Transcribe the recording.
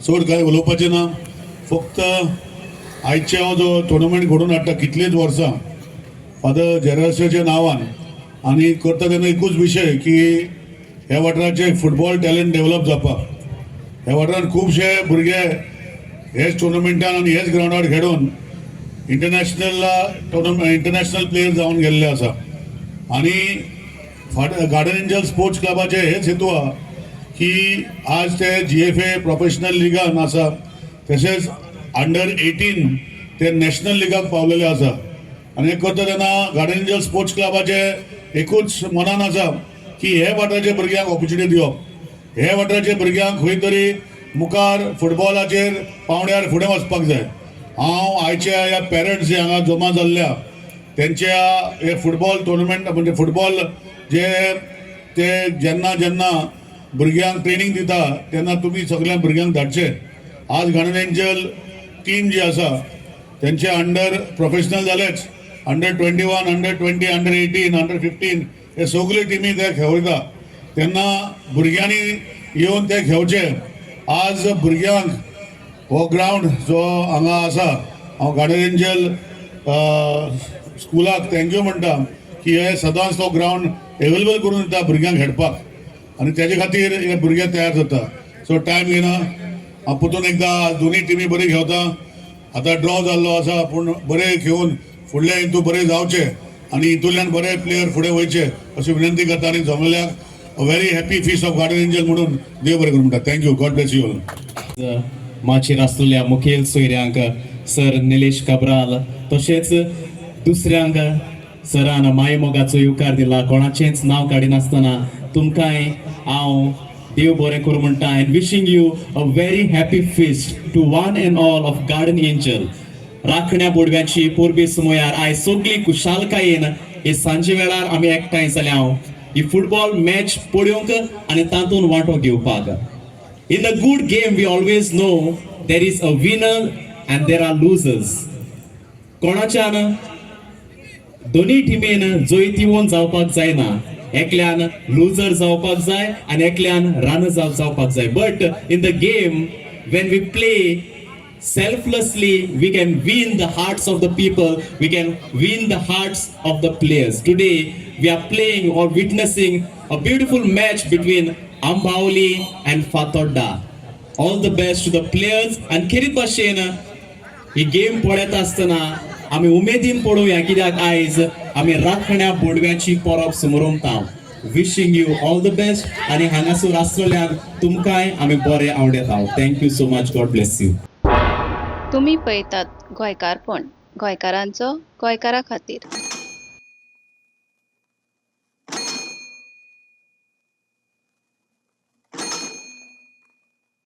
चड काय उलोवपाचें ना. फक्त आयचे हो जो टुर्नामेंट घडोवन हाडटा कितलींच वर्सां फादर जेरासाच्या नांवान आनी करता तेन्ना एकूच विशय की ह्या वाठाराचे फुटबॉल टॅलंट डेव्हलप जावपाक. ह्या वाठारांत खुबशे भुरगे हेच टुर्नामेंटान आनी हेच ग्रावंडार खेळून इंटरनॅशनल प्लेयर जावन गेल्ले आसा. आनी गार्डन एंजल स्पोर्ट्स क्लबाचे हेच हेतू आहा की आज ते GFA प्रोफेशनल लिगान आसा, तशेंच अंडर 18 ते नॅशनल लिगाक पावलेले आसा. आनी हे करता तेन्ना गार्डन एंजल स्पोर्ट्स क्लबाचे एकूच मनान आसा की हे वाठाराच्या भुरग्यांक ऑपॉर्च्युनिटी दिवप. हे वाठाराच्या भुरग्यांक खंय तरी मुखार फुटबॉलाचेर पावंड्यार फुडें वचपाक जाय. हांव आयच्या ह्या पेरंट्स जे हांगा जमा जाल्ल्या तेंच्या हे फुटबॉल टुर्नामेंट म्हणजे फुटबॉल जे ते जेन्ना जेन्ना भुरग्यांक ट्रेनिंग दिता तेन्ना तुमी सगळ्या भुरग्यांक धाडचे. आज गार्डन एंजल टीम जी आसा तेंचे अंडर प्रोफेशनल जालेच, अंडर 21, अंडर 20, अंडर 18, अंडर 15 हे सगळे टिमी ते खेळटा. तेन्ना भुरग्यांनी येवन ते खेळचे. आज भुरग्यांक हो ग्रावंड जो हांगा आसा, हांव गार्डन एंजल स्कुलाक थँक्यू म्हणटा की हे सदांच तो ग्रावंड एवेलेबल करून दिता भुरग्यांक खेळपाक आनी तेजे खातीर हे भुरगे तयार जाता. सो टायम घेयना, हांव परतून एकदां दोनी टिमी बरी खेळता. आतां ड्रॉ जाल्लो आसा पूण बरे खेळून फुडल्या हितू बरे जावचे आनी हितूंतल्यान बरे प्लेयर फुडें वयचे अशी विनंती करता. आनी जमल्याक very happy feast of guardian angel म्हणून देव बरें करूं म्हणटा. Thank you. God bless you all. माचेर आसलेल्या मुखेल सोयऱ्यांक सर निलेश काब्राल तशेंच दुसऱ्यांक सरान माय मोगाचो येवकार दिला. कोणाचेंच नांव काडिनासतना तुमकांय हांव देव बरें करूं म्हणटा. And wishing you a very happy feast to one and all of guardian angel. राखण्या बोडव्याची पोरबीस मोयार आयज सगळी खुशालकायेन हे सांजे वेळार आमी एकठांय जाल्या ही फुटबॉल मॅच पळोवंक आनी तातूंत वांटो घेवपाक. In a good game, we always know there is a winner and there are losers. कोणाच्यान दोन्ही टिमीन जैतिवंत जावपाक जायना. एकल्यान लूजर जावपाक जाय आनी एकल्यान रनर जावपाक जाय. But in the game, when we play selflessly, we can win the hearts of the people. We can win the hearts of the players. Today, we are playing or witnessing a beautiful match between Ambavli and Fatorda. All the best to the players. And खेरीत भाशेन ही game पळयत आसतना आमी उमेदीन पळोवया कित्याक आयज आमी राखण्या बोडव्याची परब समारंभता. Wishing you all the best आनी हांगासर आसलेल्यांक तुमकांय आमी बरें आवडयता. Thank you so much. God bless you. तुम्ही पळयतात गोंयकारपण, गोंयकारांचो गोंयकारा खातीर.